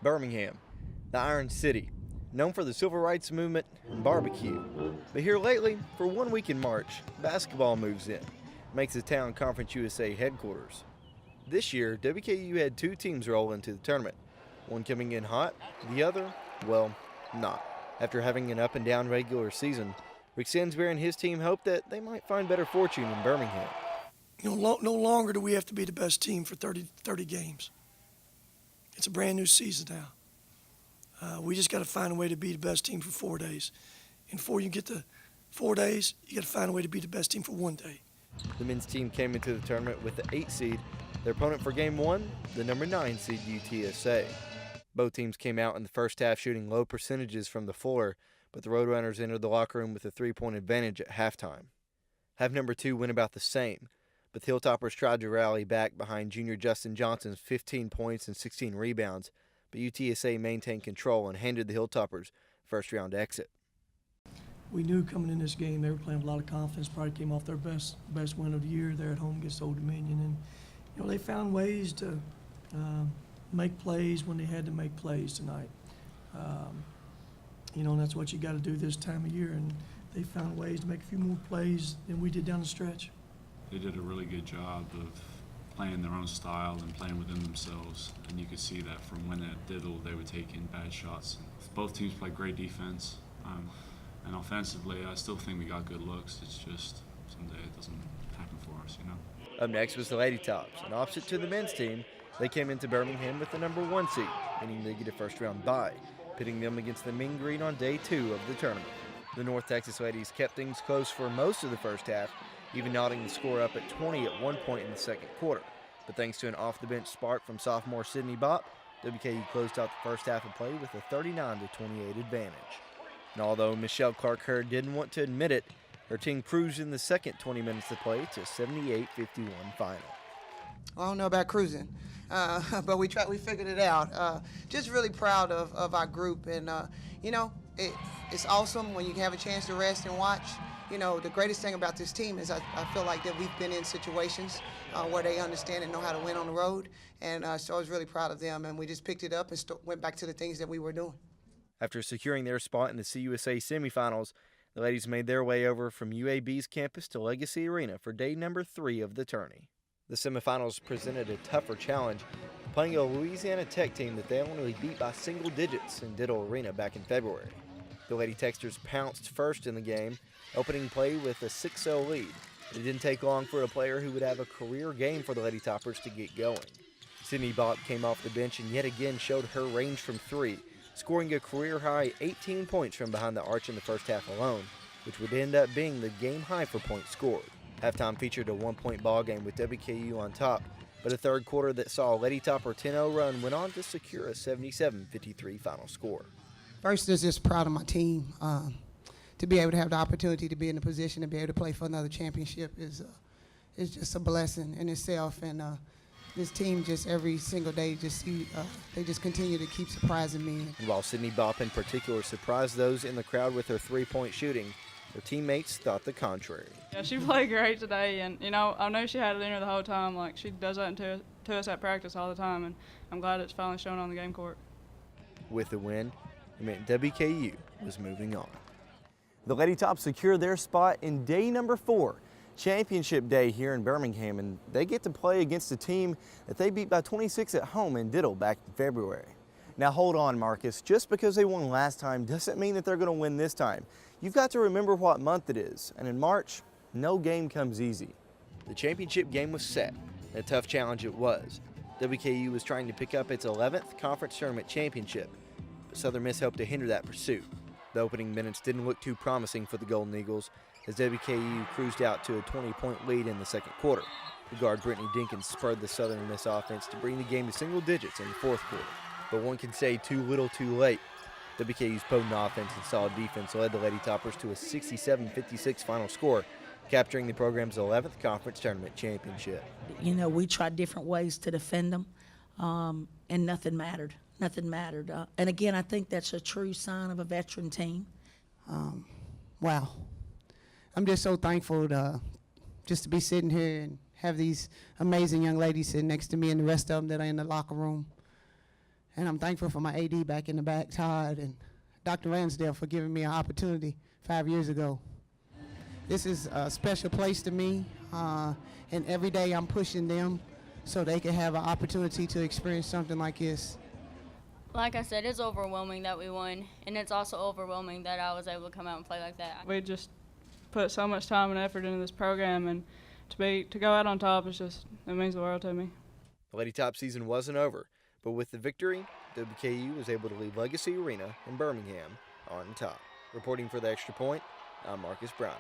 Birmingham, the Iron City, known for the civil rights movement and barbecue. But here lately, for 1 week in March, basketball moves in, makes the town Conference USA headquarters. This year, WKU had two teams roll into the tournament, one coming in hot, the other, well, not. After having an up and down regular season, Rick Sansbury and his team hoped that they might find better fortune in Birmingham. No longer do we have to be the best team for 30 games. It's a brand new season now. We just got to find a way to be the best team for 4 days. And before you get to 4 days, you got to find a way to be the best team for 1 day. The men's team came into the tournament with the 8 seed. Their opponent for game 1, the number 9 seed UTSA. Both teams came out in the first half shooting low percentages from the floor, but the Roadrunners entered the locker room with a 3-point advantage at halftime. Half number 2 went about the same, but the Hilltoppers tried to rally back behind junior Justin Johnson's 15 points and 16 rebounds, but UTSA maintained control and handed the Hilltoppers first-round exit. We knew coming in this game they were playing with a lot of confidence, probably came off their best win of the year there at home against Old Dominion. And, they found ways to make plays when they had to make plays tonight. And that's what you got to do this time of year, and they found ways to make a few more plays than we did down the stretch. They did a really good job of playing their own style and playing within themselves, and you could see that from when it diddled, they would take in bad shots. Both teams played great defense, and offensively, I still think we got good looks. It's just someday it doesn't happen for us, Up next was the Lady Tops, and opposite to the men's team, they came into Birmingham with the number 1 seed, meaning they get a first-round bye, pitting them against the Mean Green on day 2 of the tournament. The North Texas ladies kept things close for most of the first half, even knotting the score up at 20 at one point in the second quarter. But thanks to an off-the-bench spark from sophomore Sydney Bopp, WKU closed out the first half of play with a 39-28 advantage. And although Michelle Clark-Hurd didn't want to admit it, her team cruised in the second 20 minutes of play to a 78-51 final. I don't know about cruising, but we figured it out. Just really proud of our group, and it's awesome when you have a chance to rest and watch. The greatest thing about this team is I feel like that we've been in situations where they understand and know how to win on the road, and so I was really proud of them, and we just picked it up and went back to the things that we were doing. After securing their spot in the CUSA semifinals, the ladies made their way over from UAB's campus to Legacy Arena for day number 3 of the tourney. The semifinals presented a tougher challenge, playing a Louisiana Tech team that they only beat by single digits in Diddle Arena back in February. The Lady Techsters pounced first in the game, opening play with a 6-0 lead. It didn't take long for a player who would have a career game for the Lady Toppers to get going. Sydney Bopp came off the bench and yet again showed her range from 3, scoring a career-high 18 points from behind the arch in the first half alone, which would end up being the game high for points scored. Halftime featured a 1-point ball game with WKU on top, but a third quarter that saw a Lady Topper 10-0 run went on to secure a 77-53 final score. First, is just proud of my team. To be able to have the opportunity to be in a position to be able to play for another championship is just a blessing in itself. And this team just every single day they just continue to keep surprising me. And while Sydney Bopp in particular surprised those in the crowd with her 3-point shooting, her teammates thought the contrary. Yeah, she played great today, and I know she had it in her the whole time. Like, she does that to us at practice all the time, and I'm glad it's finally shown on the game court. With the win, it meant WKU was moving on. The Lady Tops secure their spot in day number 4, championship day here in Birmingham, and they get to play against a team that they beat by 26 at home in Diddle back in February. Now hold on, Marcus. Just because they won last time doesn't mean that they're going to win this time. You've got to remember what month it is, and in March, no game comes easy. The championship game was set, and a tough challenge it was. WKU was trying to pick up its 11th conference tournament championship, but Southern Miss helped to hinder that pursuit. The opening minutes didn't look too promising for the Golden Eagles as WKU cruised out to a 20-point lead in the second quarter. The guard Brittany Dinkins spurred the Southern Miss offense to bring the game to single digits in the fourth quarter. But one can say too little too late. WKU's potent offense and solid defense led the Lady Toppers to a 67-56 final score, capturing the program's 11th conference tournament championship. We tried different ways to defend them, and nothing mattered. Nothing mattered. And again, I think that's a true sign of a veteran team. Wow. I'm just so thankful just to be sitting here and have these amazing young ladies sitting next to me and the rest of them that are in the locker room. And I'm thankful for my AD back in the back, Todd, and Dr. Ransdale for giving me an opportunity 5 years ago. This is a special place to me, and every day I'm pushing them so they can have an opportunity to experience something like this. Like I said, it's overwhelming that we won, and it's also overwhelming that I was able to come out and play like that. We just put so much time and effort into this program, and to go out on top it means the world to me. The Lady Top season wasn't over, but with the victory, WKU was able to leave Legacy Arena in Birmingham on top. Reporting for the Extra Point, I'm Marcus Brown.